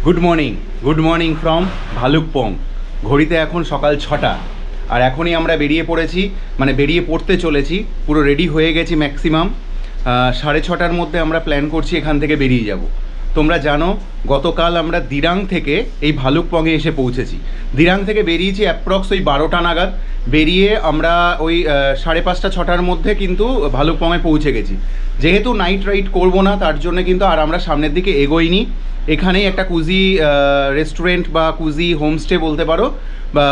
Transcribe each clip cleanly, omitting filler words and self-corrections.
Good morning from Bhalukpong. ঘড়িতে এখন সকাল 6টা আর এখনই আমরা বেরিয়ে পড়েছি, মানে বেরিয়ে পড়তে চলেছি। পুরো রেডি হয়ে গেছি ম্যাক্সিমাম। 6:30টার মধ্যে আমরা প্ল্যান করছি এখান থেকে বেরিয়ে যাব। তোমরা জানো গতকাল আমরা দিরাং থেকে এই ভালুকপংয়ে এসে পৌঁছেছি। দিরাং থেকে বেরিয়েছি অ্যাপ্রক্স ওই 12টা নাগাদ। বেরিয়ে আমরা ওই 5:30 6টার মধ্যে কিন্তু ভালুকপংয়ে পৌঁছে গেছি। যেহেতু নাইট রাইড করবো না তার জন্য কিন্তু আর আমরা সামনের দিকে এগোইনি। এখানেই একটা কুজি রেস্টুরেন্ট বা কুজি হোমস্টে বলতে পারো বা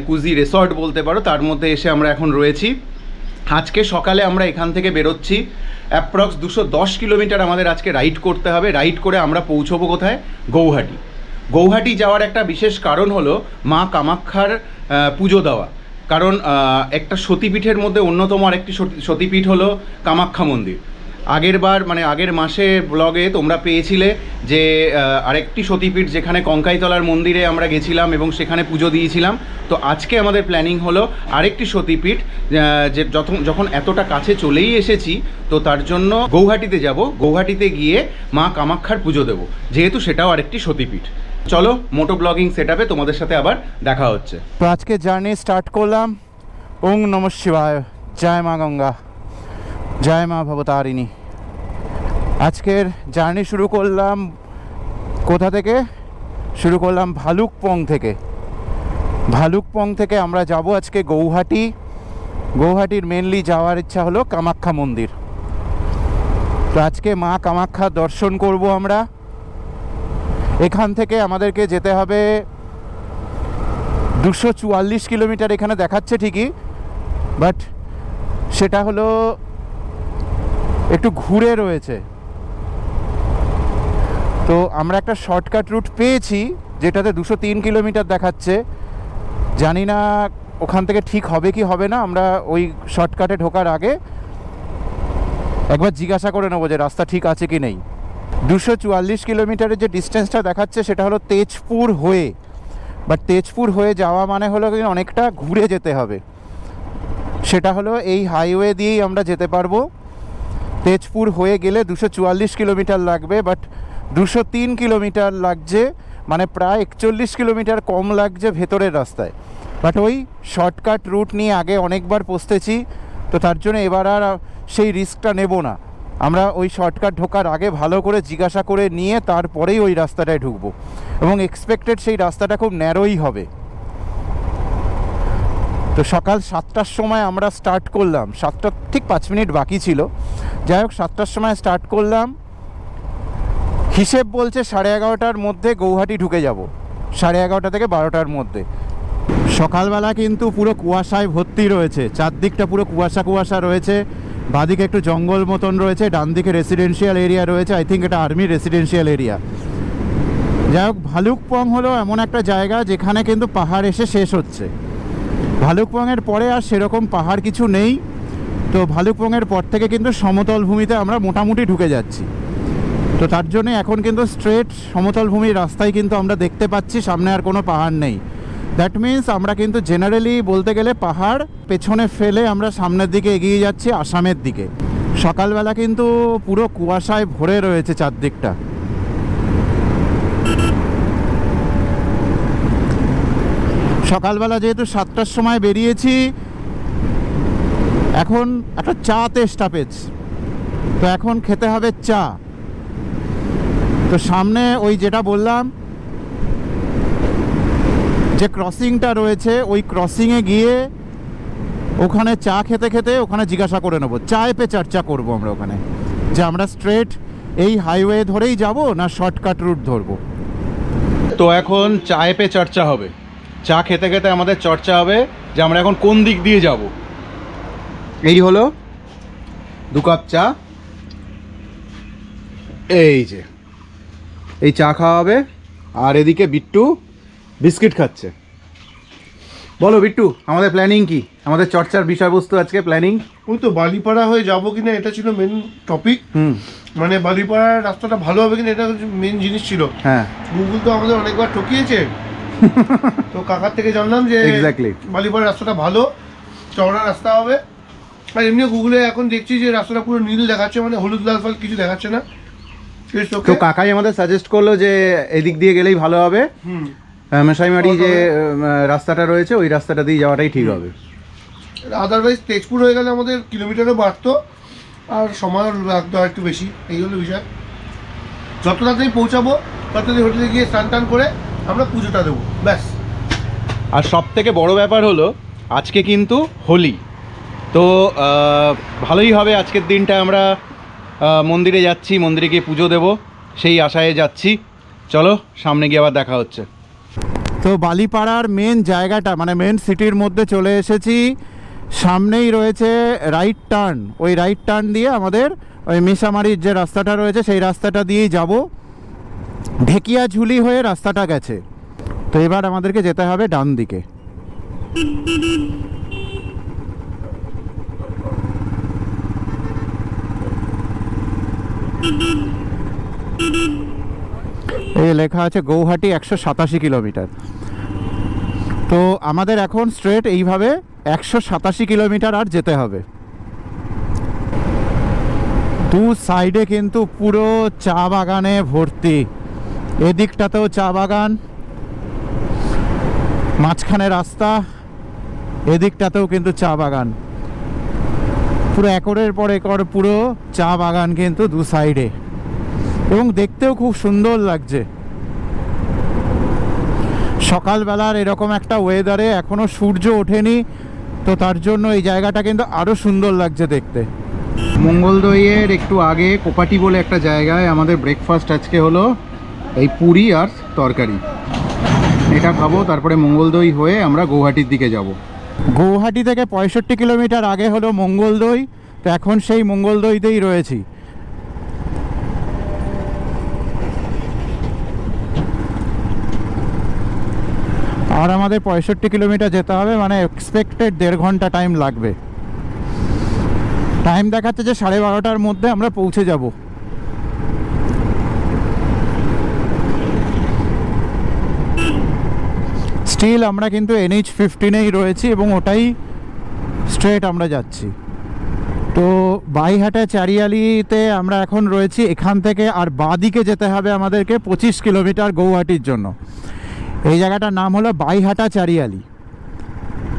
কুজি রিসর্ট বলতে পারো, তার মধ্যে এসে আমরা এখন রয়েছি। আজকে সকালে আমরা এখান থেকে বেরোচ্ছি। অ্যাপ্রক্স 210 কিলোমিটার আমাদের আজকে রাইড করতে হবে। রাইড করে আমরা পৌঁছবো কোথায়? গৌহাটি। গৌহাটি যাওয়ার একটা বিশেষ কারণ হলো মা কামাখ্যার পুজো দেওয়া। কারণ একটা সতীপীঠের মধ্যে অন্যতম আরেকটি সতীপীঠ হলো কামাখ্যা মন্দির। আগের মাসে ব্লগে তোমরা পেয়েছিলে যে আরেকটি সতীপীঠ যেখানে কঙ্কাইতলার মন্দিরে আমরা গেছিলাম এবং সেখানে পুজো দিয়েছিলাম। তো আজকে আমাদের প্ল্যানিং হলো আরেকটি সতীপীঠ, যে যখন এতটা কাছে চলেই এসেছি তো তার জন্য গৌহাটিতে যাব। গৌহাটিতে গিয়ে মা কামাখ্যার পুজো দেব, যেহেতু সেটাও আরেকটি সতীপীঠ। চলো মোটো ব্লগিং সেটআপে তোমাদের সাথে আবার দেখা হচ্ছে। তো আজকে জার্নি স্টার্ট করলাম। ওং নমঃ শিবায়, জয় মা গঙ্গা, জয় মা ভবতারিণী। আজকের জার্নি শুরু করলাম কোথা থেকে? শুরু করলাম ভালুকপং থেকে। ভালুকপং থেকে আমরা যাব আজকে গৌহাটি। গৌহাটির মেনলি যাওয়ার ইচ্ছা হলো কামাখ্যা মন্দির। তো আজকে মা কামাখ্যা দর্শন করব আমরা। এখান থেকে আমাদেরকে যেতে হবে 244 কিলোমিটার এখানে দেখাচ্ছে ঠিকই, বাট সেটা হলো একটু ঘুরে রয়েছে। তো আমরা একটা শর্টকাট রুট পেয়েছি যেটাতে 203 কিলোমিটার দেখাচ্ছে। জানি না ওখান থেকে ঠিক হবে কি হবে না। আমরা ওই শর্টকাটে ঢোকার আগে একবার জিজ্ঞাসা করে নেবো যে রাস্তা ঠিক আছে কি নেই। 244 কিলোমিটারের যে ডিস্টেন্সটা দেখাচ্ছে সেটা হলো তেজপুর হয়ে, বাট তেজপুর হয়ে যাওয়া মানে হলো অনেকটা ঘুরে যেতে হবে। সেটা হলো এই হাইওয়ে দিয়েই আমরা যেতে পারবো। তেজপুর হয়ে গেলে 244 কিলোমিটার লাগবে, বাট 203 কিলোমিটার লাগছে, মানে প্রায় 41 কিলোমিটার কম লাগছে ভেতরের রাস্তায়। বাট ওই শর্টকাট রুট নিয়ে আগে অনেকবার পৌঁছেছি, তো তার জন্য এবার আর সেই রিস্কটা নেব না। আমরা ওই শর্টকাট ঢোকার আগে ভালো করে জিজ্ঞাসা করে নিয়ে তারপরেই ওই রাস্তাটায় ঢুকবো, এবং এক্সপেক্টেড সেই রাস্তাটা খুব ন্যারোই হবে। তো সকাল 7টার সময় আমরা স্টার্ট করলাম। 7টা ঠিক 5 মিনিট বাকি ছিল। যাই হোক 7টার সময় স্টার্ট করলাম। হিসেব বলছে 11:30টার মধ্যে গৌহাটি ঢুকে যাব। 11:30 থেকে 12টার মধ্যে। সকালবেলা কিন্তু পুরো কুয়াশায় ভর্তি রয়েছে, চারদিকটা পুরো কুয়াশা রয়েছে। বাঁদিকে একটু জঙ্গল মতন রয়েছে, ডান দিকে রেসিডেন্সিয়াল এরিয়া রয়েছে। আই থিঙ্ক এটা আর্মির রেসিডেন্সিয়াল এরিয়া। যাই হোক, ভালুকপং হলো এমন একটা জায়গা যেখানে কিন্তু পাহাড় এসে শেষ হচ্ছে। ভালুকপংয়ের পরে আর সেরকম পাহাড় কিছু নেই। তো ভালুকপংয়ের পর থেকে কিন্তু সমতল ভূমিতে আমরা মোটামুটি ঢুকে যাচ্ছি। তো তার জন্য এখন কিন্তু স্ট্রেট সমতল ভূমির রাস্তায় কিন্তু আমরা দেখতে পাচ্ছি, সামনে আর কোনো পাহাড় নেই। দ্যাট মিন্স আমরা কিন্তু জেনারেলি বলতে গেলে পাহাড় পেছনে ফেলে আমরা সামনের দিকে এগিয়ে যাচ্ছি, আসামের দিকে। সকালবেলা কিন্তু পুরো কুয়াশায় ভরে রয়েছে চারদিকটা। সকালবেলা যেহেতু 7টার সময় বেরিয়েছি, এখন একটা চাতে স্টপেজ, তো এখন খেতে হবে চা। তো সামনে ওই যেটা বললাম যে ক্রসিংটা রয়েছে, ওই ক্রসিংয়ে গিয়ে ওখানে চা খেতে খেতে ওখানে জিজ্ঞাসা করে নেবো, চায়ে পে চর্চা করবো আমরা ওখানে, যে আমরা স্ট্রেট এই হাইওয়ে ধরেই যাব না শর্টকাট রুট ধরবো। তো এখন চায়ে পে চর্চা হবে। চা খেতে খেতে আমাদের চর্চা হবে যে আমরা এখন কোন দিক দিয়ে যাব। এই হলো 2 কাপ চা। এই যে এই চা খাওয়া হবে, আর এদিকে বিট্টু বিস্কিট খাচ্ছে। বলো বিট্টু, আমাদের প্ল্যানিং কি? আমাদের চর্চার বিষয়বস্তু আজকে প্ল্যানিং ওই তো বালিপাড়া হয়ে যাবো কিনা, এটা ছিল মেন টপিক। মানে বালিপাড়ার রাস্তাটা ভালো হবে কিনা, এটা মেন জিনিস ছিল। হ্যাঁ, গুগল তো আমাদের অনেকবার ঠকিয়েছে। তো কাকার থেকে জানলাম যে এক্স্যাক্টলি বালিপাড়ার রাস্তাটা ভালো, চওড়া রাস্তা হবে। আর এমনি গুগলে এখন দেখছি যে রাস্তাটা পুরো নীল দেখাচ্ছে, মানে হলুদ লাল ফাল কিছু দেখাচ্ছে না। It's okay. তো কাকাই আমাদের সাজেস্ট করলো যে এদিক দিয়ে গেলেই ভালো হবে, হুম মেশাইমারি যে রাস্তাটা রয়েছে ওই রাস্তাটা দিয়ে যাওয়াটাই ঠিক হবে। আদারওয়াইজ তেজপুর হয়ে গেলে আমাদের কিলোমিটারও বাড়তো আর সময়ও লাগতো আর একটু বেশি, এই হলো বিষয়। যত তাড়াতাড়ি পৌঁছাবো তত তাড়াতাড়ি হোটেলে গিয়ে স্নান টান করে আমরা পুজোটা দেবো, ব্যাস। আর সব থেকে বড় ব্যাপার হলো আজকে কিন্তু হোলি, তো ভালোই হবে আজকের দিনটা। আমরা মন্দিরে যাচ্ছি, মন্দিরে গিয়ে পুজো দেব সেই আশায় যাচ্ছি। চলো সামনে গিয়ে আবার দেখা হচ্ছে। তো বালিপাড়ার মেন জায়গাটা মানে মেন সিটির মধ্যে চলে এসেছি। সামনেই রয়েছে রাইট টার্ন, ওই রাইট টার্ন দিয়ে আমাদের ওই মিশামারির যে রাস্তাটা রয়েছে সেই রাস্তাটা দিয়েই যাব। ঢেকিয়াঝুলি হয়ে রাস্তাটা গেছে, তো এবার আমাদেরকে যেতে হবে ডান দিকে। এই লেখা আছে গৌহাটি 187 কিলোমিটার। তো আমাদের এখন স্ট্রেট এইভাবে 187 কিলোমিটার আর যেতে হবে। দু সাইডে কিন্তু পুরো চা বাগানে ভর্তি, এদিকটাতেও চা বাগান, মাঝখানে রাস্তা, এদিকটাতেও কিন্তু চা বাগান, পুরো একরের পর একর পুরো চা বাগান কিন্তু দু সাইডে, এবং দেখতেও খুব সুন্দর লাগছে। সকালবেলার এরকম একটা ওয়েদারে এখনও সূর্য ওঠেনি, তো তার জন্য এই জায়গাটা কিন্তু আরও সুন্দর লাগছে দেখতে। মঙ্গলদইয়ের একটু আগে কোপাটি বলে একটা জায়গায় আমাদের ব্রেকফাস্ট আজকে হলো এই পুরি আর তরকারি, এটা খাবো। তারপরে মঙ্গলদই হয়ে আমরা গৌহাটির দিকে যাব। গৌহাটি থেকে 65 কিলোমিটার আগে হলো মঙ্গলদই, তো এখন সেই মঙ্গলদইতেই রয়েছি। আর আমাদের 65 কিলোমিটার যেতে হবে, মানে এক্সপেক্টেড 1.5 ঘন্টা টাইম লাগবে। টাইম দেখাচ্ছে যে 12:30টার মধ্যে আমরা পৌঁছে যাব। স্টিল আমরা কিন্তু NH-15-এই রয়েছি এবং ওটাই স্ট্রেট আমরা যাচ্ছি। তো বাইহাটা চারিয়ালিতে আমরা এখন রয়েছি। এখান থেকে আর বাঁদিকে যেতে হবে আমাদেরকে 25 কিলোমিটার গৌহাটির জন্য। এই জায়গাটার নাম হলো বাইহাটা চারিয়ালি।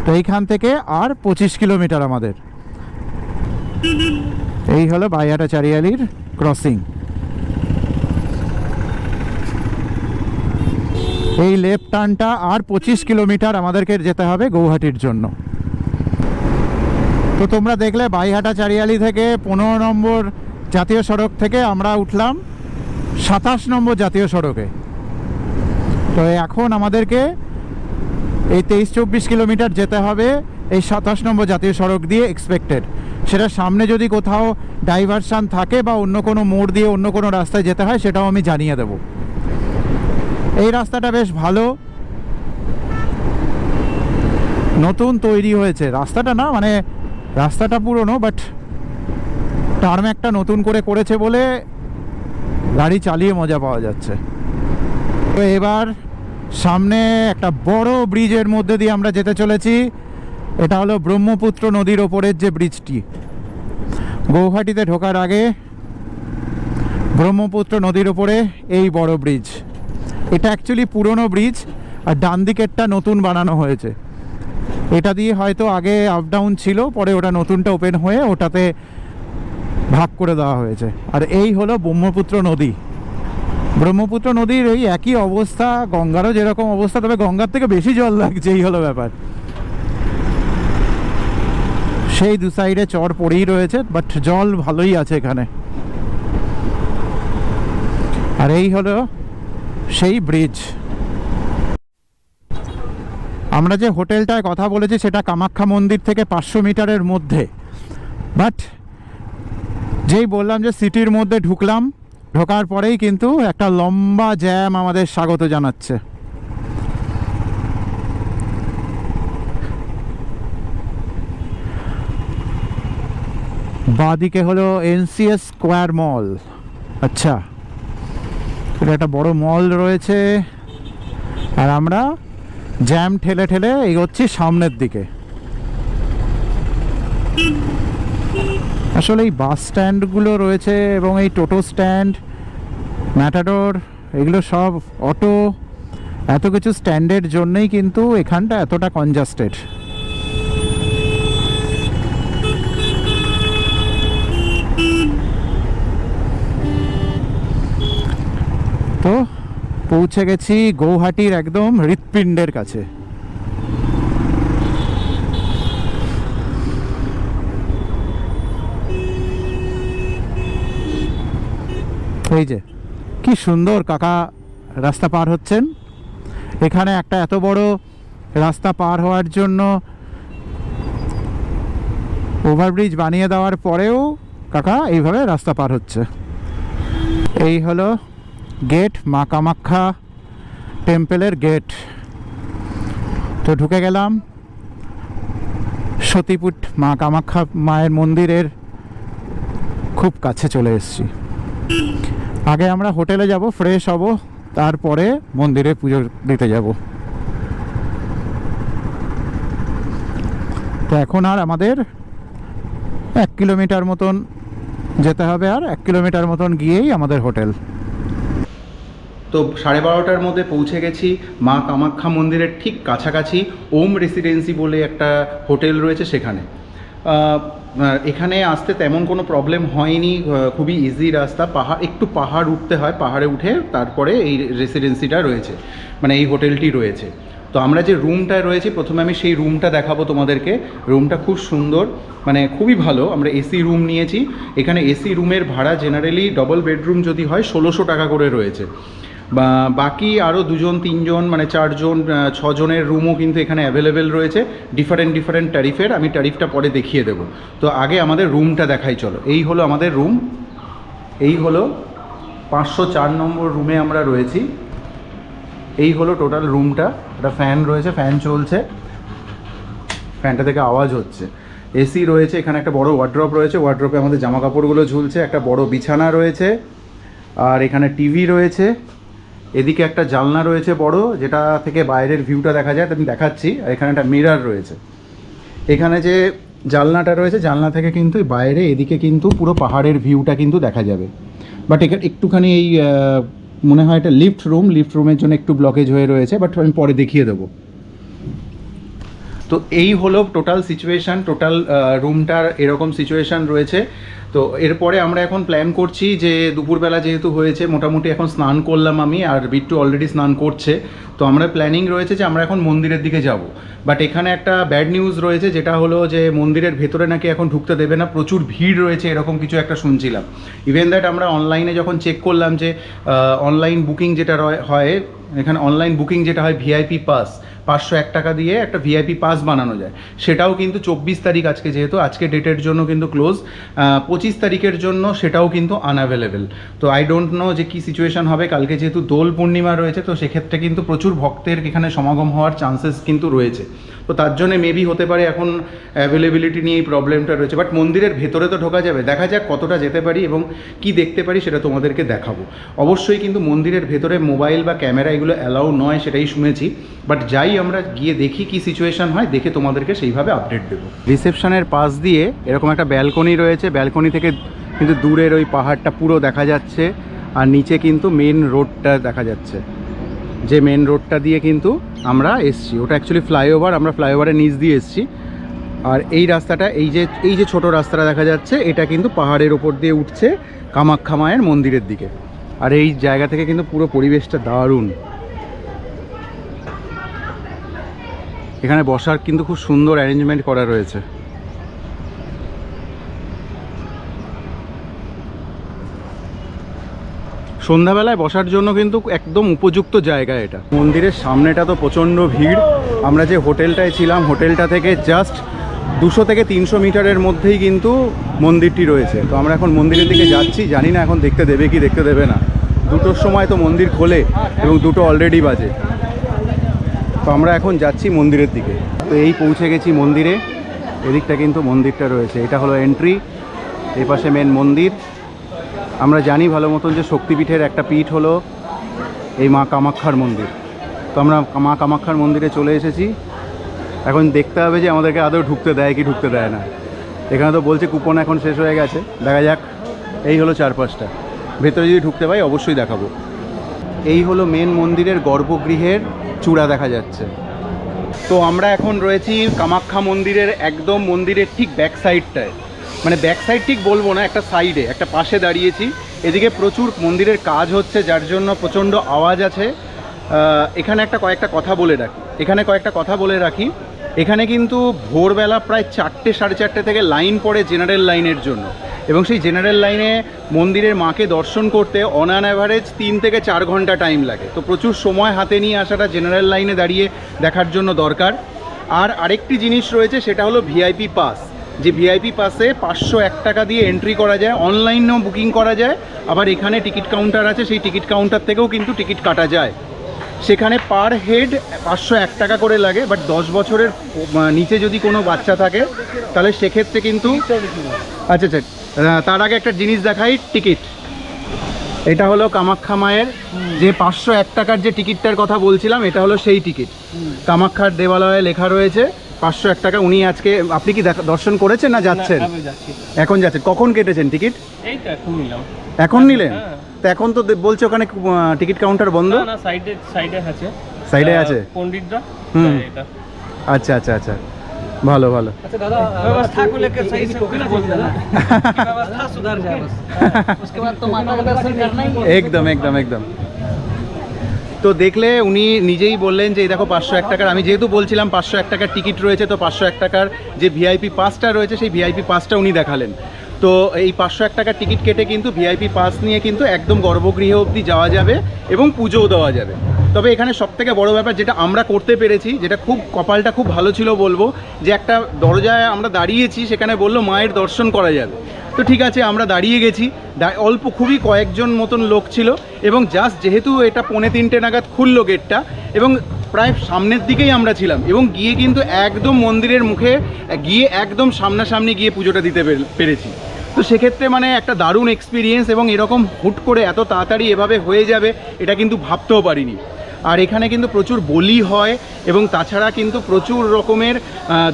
তো এইখান থেকে আর 25 কিলোমিটার আমাদের। এই হলো বাইহাটা চারিয়ালির ক্রসিং। এই লেফট টার্নটা আর 25 কিলোমিটার আমাদেরকে যেতে হবে গৌহাটির জন্য। তো তোমরা দেখলে বাইহাটা চারিয়ালি থেকে 15 নম্বর জাতীয় সড়ক থেকে আমরা উঠলাম 27 নম্বর জাতীয় সড়কে। তো এখন আমাদেরকে এই 23-24 কিলোমিটার যেতে হবে এই 27 নম্বর জাতীয় সড়ক দিয়ে এক্সপেক্টেড। সেটা সামনে যদি কোথাও ডাইভারশান থাকে বা অন্য কোনো মোড় দিয়ে অন্য কোনো রাস্তায় যেতে হয় সেটাও আমি জানিয়ে দেব। এই রাস্তাটা বেশ ভালো, নতুন তৈরি হয়েছে। রাস্তাটা না মানে রাস্তাটা পুরনো, বাট টার্ম একটা নতুন করে করেছে বলে গাড়ি চালিয়ে মজা পাওয়া যাচ্ছে। তো এবার সামনে একটা বড় ব্রিজের মধ্যে দিয়ে আমরা যেতে চলেছি। এটা হলো ব্রহ্মপুত্র নদীর ওপরের যে ব্রিজটি। গৌহাটিতে ঢোকার আগে ব্রহ্মপুত্র নদীর ওপরে এই বড় ব্রিজ। এটা অ্যাকচুয়ালি পুরনো ব্রিজ, আর ডান দিকেরটা নতুন বানানো হয়েছে। এটা দিয়ে হয়তো আগে আপ ডাউন ছিল, পরে ওটা নতুনটা ওপেন হয়ে ওটাতে ভাগ করে দেওয়া হয়েছে। আর এই হলো ব্রহ্মপুত্র নদী। ব্রহ্মপুত্র নদীর এই একই অবস্থা, গঙ্গারও যেরকম অবস্থা, তবে গঙ্গার থেকে বেশি জল লাগছে, এই হলো ব্যাপার। সেই দু সাইডে চর পড়েই রয়েছে, বাট জল ভালোই আছে এখানে। আর এই হলো সেই ব্রিজ। আমরা যে হোটেলটায় কথা বলেছি সেটা কামাখ্যা মন্দির থেকে 500 মিটারের মধ্যে, বাট যেই বললাম যে সিটির মধ্যে ঢুকলাম, ঢোকার পরেই কিন্তু একটা লম্বা জ্যাম আমাদের স্বাগত জানাচ্ছে। বাঁদিকে হলো NCS স্কোয়ার মল। আচ্ছা, এটা একটা বড় মল রয়েছে, আর আমরা জ্যাম ঠেলে ঠেলে এগোচ্ছি সামনের দিকে। আসলে এই বাস স্ট্যান্ডগুলো রয়েছে এবং এই টোটো স্ট্যান্ড ম্যাটাডোর, এগুলো সব অটো, এত কিছু স্ট্যান্ডের জন্যই কিন্তু এখানটা এতটা কনজাস্টেড। তো পৌঁছে গেছি গৌহাটির একদম হৃৎপিণ্ডের কাছে। এই যে কি সুন্দর কাকা রাস্তা পার হচ্ছেন। এখানে একটা এত বড় রাস্তা পার হওয়ার জন্য ওভারব্রিজ বানিয়ে দেওয়ার পরেও কাকা এইভাবে রাস্তা পার হচ্ছে। এই হলো গেট, মা কামাখ্যা টেম্পলের গেট। তো ঢুকে গেলাম সতীপুট মা কামাখ্যা মায়ের মন্দিরের খুব কাছে চলে এসেছি। আগে আমরা হোটেলে যাব, ফ্রেশ হব, তারপরে মন্দিরে পুজো দিতে যাব। তো এখন আর আমাদের 1 কিলোমিটার মতন যেতে হবে, আর 1 কিলোমিটার মতন গিয়েই আমাদের হোটেল। তো 12:30টার মধ্যে পৌঁছে গেছি মা কামাখ্যা মন্দিরের ঠিক কাছাকাছি ওম রেসিডেন্সি বলে একটা হোটেল রয়েছে সেখানে। এখানে আসতে তেমন কোনো প্রবলেম হয়নি, খুবই ইজি রাস্তা। একটু পাহাড় উঠতে হয়, পাহাড়ে উঠে তারপরে এই রেসিডেন্সিটা রয়েছে, মানে এই হোটেলটি রয়েছে। তো আমরা যে রুমটায় রয়েছি, প্রথমে আমি সেই রুমটা দেখাবো তোমাদেরকে। রুমটা খুব সুন্দর, মানে খুবই ভালো। আমরা এসি রুম নিয়েছি। এখানে এসি রুমের ভাড়া জেনারেলি ডবল বেডরুম যদি হয় 1600 টাকা করে রয়েছে। বাকি আরও 2জন 3জন মানে 4জন 6 জনের রুমও কিন্তু এখানে অ্যাভেলেবেল রয়েছে, ডিফারেন্ট ট্যারিফের। আমি ট্যারিফটা পরে দেখিয়ে দেবো। তো আগে আমাদের রুমটা দেখাই চলো। এই হলো আমাদের রুম, এই হলো 504 নম্বর রুমে আমরা রয়েছি। এই হলো টোটাল রুমটা। একটা ফ্যান রয়েছে, ফ্যান চলছে, ফ্যানটা থেকে আওয়াজ হচ্ছে। এসি রয়েছে, এখানে একটা বড় ওয়ার্ড্রপ রয়েছে, ওয়ার্ড্রপে আমাদের জামা কাপড়গুলো ঝুলছে, একটা বড় বিছানা রয়েছে, আর এখানে টিভি রয়েছে। এদিকে একটা জানলা রয়েছে বড়, যেটা থেকে বাইরের ভিউটা দেখা যায়, আমি দেখাচ্ছি। আর এখানে একটা মিরর রয়েছে। এখানে যে জানলাটা রয়েছে, জানলা থেকে কিন্তু বাইরে এদিকে কিন্তু পুরো পাহাড়ের ভিউটা কিন্তু দেখা যাবে। বাট এখানে একটুখানি এই মনে হয় এটা লিফট রুমের জন্য একটু ব্লকেজ হয়ে রয়েছে, বাট আমি পরে দেখিয়ে দেবো। তো এই হলো টোটাল সিচুয়েশান, টোটাল রুমটার এরকম সিচুয়েশান রয়েছে। তো এরপরে আমরা এখন প্ল্যান করছি যে দুপুরবেলা যেহেতু হয়েছে, মোটামুটি এখন স্নান করলাম আমি, আর বিট্টু অলরেডি স্নান করছে। তো আমরা প্ল্যানিং রয়েছে যে আমরা এখন মন্দিরের দিকে যাব। বাট এখানে একটা ব্যাড নিউজ রয়েছে, যেটা হলো যে মন্দিরের ভেতরে নাকি এখন ঢুকতে দেবে না, প্রচুর ভিড় রয়েছে, এরকম কিছু একটা শুনছিলাম। ইভেন দ্যাট আমরা অনলাইনে যখন চেক করলাম যে অনলাইন বুকিং যেটা হয় এখানে, অনলাইন বুকিং যেটা হয় ভিআইপি পাস, 501 টাকা দিয়ে একটা ভিআইপি পাস বানানো যায়, সেটাও কিন্তু 24 তারিখ আজকে, যেহেতু আজকে ডেটের জন্য কিন্তু ক্লোজ। 25 তারিখের জন্য সেটাও কিন্তু আনঅ্যাভেলেবেল। তো আই ডোন্ট নো যে কী সিচুয়েশান হবে। কালকে যেহেতু দোল পূর্ণিমা রয়েছে, তো সেক্ষেত্রে কিন্তু প্রচুর ভক্তের এখানে সমাগম হওয়ার চান্সেস কিন্তু রয়েছে। তো তার জন্য মেবি হতে পারে এখন অ্যাভেলেবিলিটি নিয়ে এই প্রবলেমটা রয়েছে। বাট মন্দিরের ভেতরে তো ঢোকা যাবে, দেখা যাক কতটা যেতে পারি এবং কি দেখতে পারি সেটা তোমাদেরকে দেখাবো। অবশ্যই কিন্তু মন্দিরের ভেতরে মোবাইল বা ক্যামেরা এগুলো অ্যালাউ নয়, সেটাই শুনেছি। বাট যাই আমরা গিয়ে দেখি কি সিচুয়েশান হয়, দেখে তোমাদেরকে সেইভাবে আপডেট দেবো। রিসেপশনের পাশ দিয়ে এরকম একটা ব্যালকনি রয়েছে, ব্যালকনি থেকে কিন্তু দূরের ওই পাহাড়টা পুরো দেখা যাচ্ছে, আর নিচে কিন্তু মেন রোডটা দেখা যাচ্ছে। যে মেন রোডটা দিয়ে কিন্তু আমরা এসছি, ওটা অ্যাকচুয়ালি ফ্লাইওভার, আমরা ফ্লাইওভারের নিচ দিয়ে এসছি। আর এই রাস্তাটা, এই যে ছোট রাস্তাটা দেখা যাচ্ছে, এটা কিন্তু পাহাড়ের ওপর দিয়ে উঠছে কামাখ্যা মায়ের মন্দিরের দিকে। আর এই জায়গা থেকে কিন্তু পুরো পরিবেশটা দারুণ। এখানে বসার কিন্তু খুব সুন্দর অ্যারেঞ্জমেন্ট করা রয়েছে। সন্ধ্যাবেলায় বসার জন্য কিন্তু একদম উপযুক্ত জায়গা এটা। মন্দিরের সামনেটা তো প্রচণ্ড ভিড়। আমরা যে হোটেলটায় ছিলাম, হোটেলটা থেকে জাস্ট 200 থেকে 300 মিটারের মধ্যেই কিন্তু মন্দিরটি রয়েছে। তো আমরা এখন মন্দিরের দিকে যাচ্ছি, জানি না এখন দেখতে দেবে কি দেখতে দেবে না। 2টোর সময় তো মন্দির খোলে এবং 2টো অলরেডি বাজে। তো আমরা এখন যাচ্ছি মন্দিরের দিকে। তো এই পৌঁছে গেছি মন্দিরে। এদিকটা কিন্তু মন্দিরটা রয়েছে, এটা হলো এন্ট্রি, এই পাশে মেন মন্দির। আমরা জানি ভালো মতন যে শক্তিপীঠের একটা পীঠ হলো এই মা কামাখ্যার মন্দির। তো আমরা মা কামাখ্যার মন্দিরে চলে এসেছি। এখন দেখতে হবে যে আমাদেরকে আদৌ ঢুকতে দেয় কি ঢুকতে দেয় না। এখানে তো বলছে কুপন এখন শেষ হয়ে গেছে, দেখা যাক। এই হলো চারপাশটা। ভেতরে যদি ঢুকতে পাই অবশ্যই দেখাবো। এই হলো মেন মন্দিরের গর্ভগৃহের চূড়া দেখা যাচ্ছে। তো আমরা এখন রয়েছি কামাখ্যা মন্দিরের একদম মন্দিরের ঠিক ব্যাক সাইডটায়, মানে ব্যাক সাইড ঠিক বলবো না, একটা সাইডে একটা পাশে দাঁড়িয়েছি। এদিকে প্রচুর মন্দিরের কাজ হচ্ছে, যার জন্য প্রচণ্ড আওয়াজ আছে। এখানে কয়েকটা কথা বলে রাখি। এখানে কিন্তু ভোরবেলা প্রায় 4টে সাড়ে 4টে থেকে লাইন পড়ে জেনারেল লাইনের জন্য, এবং সেই জেনারেল লাইনে মন্দিরের মাকে দর্শন করতে অন অ্যান অ্যাভারেজ 3 থেকে 4 ঘন্টা টাইম লাগে। তো প্রচুর সময় হাতে নিয়ে আসাটা জেনারেল লাইনে দাঁড়িয়ে দেখার জন্য দরকার। আর আরেকটি জিনিস রয়েছে, সেটা হলো ভিআইপি পাস। যে ভিআইপি পাসে 501 টাকা দিয়ে এন্ট্রি করা যায়, অনলাইনেও বুকিং করা যায়, আবার এখানে টিকিট কাউন্টার আছে, সেই টিকিট কাউন্টার থেকেও কিন্তু টিকিট কাটা যায়। সেখানে পার হেড 501 টাকা করে লাগে, বাট 10 বছরের নিচে যদি কোনো বাচ্চা থাকে তাহলে সেক্ষেত্রে কিন্তু আচ্ছা তার আগে একটা জিনিস দেখাই, টিকিট। এটা হলো কামাখ্যা মায়ের যে 501 টাকার যে টিকিটটার কথা বলছিলাম, এটা হলো সেই টিকিট। কামাখ্যার দেবালয়ে লেখা রয়েছে 501 টাকা। উনি আজকে, আপনি কি দর্শন করেছেন না যাচ্ছেন? এখন যাচ্ছেন। কখন কেটেছেন টিকিট? এখন নিলেন? তো এখন তো বলছে ওখানে টিকিট কাউন্টার বন্ধ। না, সাইডে আছে। সাইডে আছে পণ্ডিতরা। আচ্ছা আচ্ছা আচ্ছা, ভালো ভালো। अच्छा दादा, व्यवस्था को लेकर सही से कुछ बोल देना, व्यवस्था सुधर जाए बस, उसके बाद तो माता का दर्शन करना ही है। একদম একদম একদম। তো দেখলে উনি নিজেই বললেন যে এই দেখো 501 টাকার, আমি যেহেতু বলছিলাম 501 টাকার টিকিট রয়েছে, তো 501 টাকার যে ভিআইপি পাসটা রয়েছে সেই ভিআইপি পাসটা উনি দেখালেন। তো এই 501 টাকার টিকিট কেটে কিন্তু ভিআইপি পাস নিয়ে কিন্তু একদম গর্ভগৃহ অবধি যাওয়া যাবে এবং পুজোও দেওয়া যাবে। তবে এখানে সবথেকে বড় ব্যাপার যেটা আমরা করতে পেরেছি, যেটা খুব কপালটা খুব ভালো ছিল বলবো, যে একটা দরজায় আমরা দাঁড়িয়েছি, সেখানে বললো মায়ের দর্শন করা যাবে। তো ঠিক আছে, আমরা দাঁড়িয়ে গেছি, অল্প খুবই কয়েকজন মতন লোক ছিল, এবং জাস্ট যেহেতু এটা 2:45 নাগাদ খুললো গেটটা, এবং প্রায় সামনের দিকেই আমরা ছিলাম, এবং গিয়ে কিন্তু একদম মন্দিরের মুখে গিয়ে একদম সামনাসামনি গিয়ে পুজোটা দিতে পেরেছি। তো সেক্ষেত্রে মানে একটা দারুণ এক্সপিরিয়েন্স, এবং এরকম হুট করে এত তাড়াতাড়ি এভাবে হয়ে যাবে এটা কিন্তু ভাবতেও পারিনি। আর এখানে কিন্তু প্রচুর বলি হয়, এবং তাছাড়া কিন্তু প্রচুর রকমের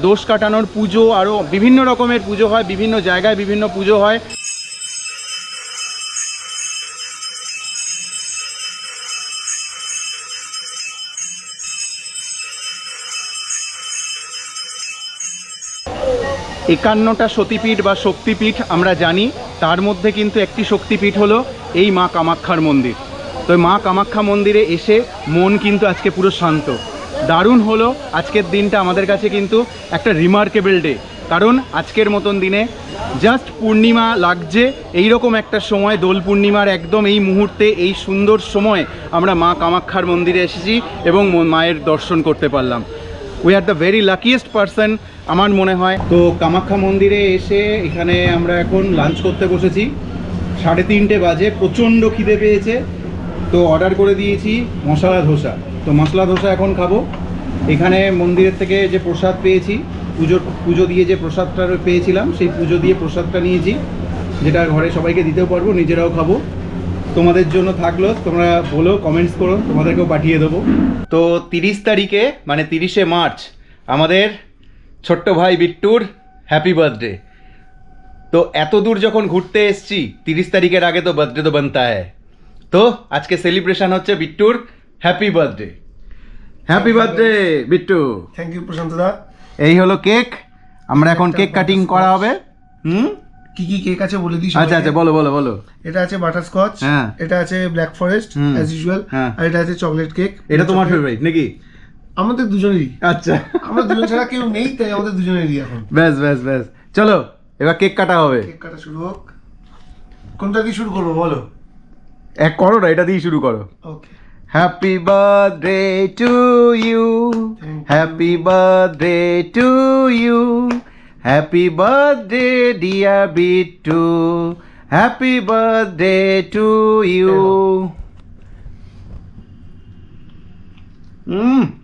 দোষ কাটানোর পুজো, আরও বিভিন্ন রকমের পুজো হয়, বিভিন্ন জায়গায় বিভিন্ন পুজো হয়। একান্নটা সতীপীঠ বা শক্তিপীঠ আমরা জানি, তার মধ্যে কিন্তু একটি শক্তিপীঠ হলো এই মা কামাখ্যার মন্দির। তো মা কামাখ্যা মন্দিরে এসে মন কিন্তু আজকে পুরো শান্ত। দারুণ হলো আজকের দিনটা আমাদের কাছে, কিন্তু একটা রিমার্কেবল ডে। কারণ আজকের মতন দিনে জাস্ট পূর্ণিমা লাগছে, এইরকম একটা সময়, দোল পূর্ণিমার একদম এই মুহূর্তে, এই সুন্দর সময় আমরা মা কামাখ্যার মন্দিরে এসেছি এবং মায়ের দর্শন করতে পারলাম। We are the very luckiest person আমার মনে হয়। তো কামাখ্যা মন্দিরে এসে এখানে আমরা এখন লাঞ্চ করতে বসেছি, 3:30 বাজে, প্রচণ্ড খিদে পেয়েছে। তো অর্ডার করে দিয়েছি মশলা ধোসা। তো মশলা ধোসা এখন খাবো। এখানে মন্দিরের থেকে যে প্রসাদ পেয়েছি, পুজো দিয়ে যে প্রসাদটা পেয়েছিলাম, সেই পুজো দিয়ে প্রসাদটা নিয়েছি, যেটা ঘরে সবাইকে দিতেও পারবো, নিজেরাও খাবো। তোমাদের জন্য থাকলো, তোমরা বলো, কমেন্টস করো, তোমাদেরকেও পাঠিয়ে দেবো। তো 30 তারিখে মানে 30শে মার্চ আমাদের ছোট্ট ভাই বিট্টুর হ্যাপি বার্থডে। তো এত দূর যখন ঘুরতে এসছি, 30 তারিখের আগে তো বার্থডে তো বানতা হ্যায়। তো আজকে সেলিব্রেশন হচ্ছে বিট্টুর happy birthday. Happy birthday Bittu. Thank you Prashanta দা। এই হলো কেক, আমরা এখন কেক কাটিং করা হবে। কি কি কেক আছে বলে দিই। আচ্ছা আচ্ছা, বলো বলো বলো। এটা আছে বাটারস্কচ, হ্যাঁ। এটা আছে ব্ল্যাক ফরেস্ট অ্যাজ ইউজুয়াল, আর এটা আছে চকলেট কেক। এটা তোমার ফেভারিট নাকি? আমাদের দুজনেরই। আচ্ছা, আমরা দুজন ছাড়া কেউ নেই, তাই আমাদের দুজনেরই এখন। ব্যাস ব্যাস ব্যাস, চলো এবার কেক কাটা হবে। কেক কাটা শুরু হোক। কোনটা দিয়ে শুরু করবো বলো? এক করো না, এটা দিয়ে শুরু করো। Okay. Happy birthday to you, happy birthday to you, happy birthday dear Bittu, happy birthday to you.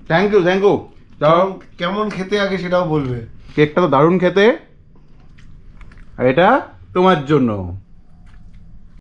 Thank you thank you. কেমন খেতে আগে সেটাও বলবে। কেকটা তো দারুণ খেতে, আর এটা তোমার জন্য।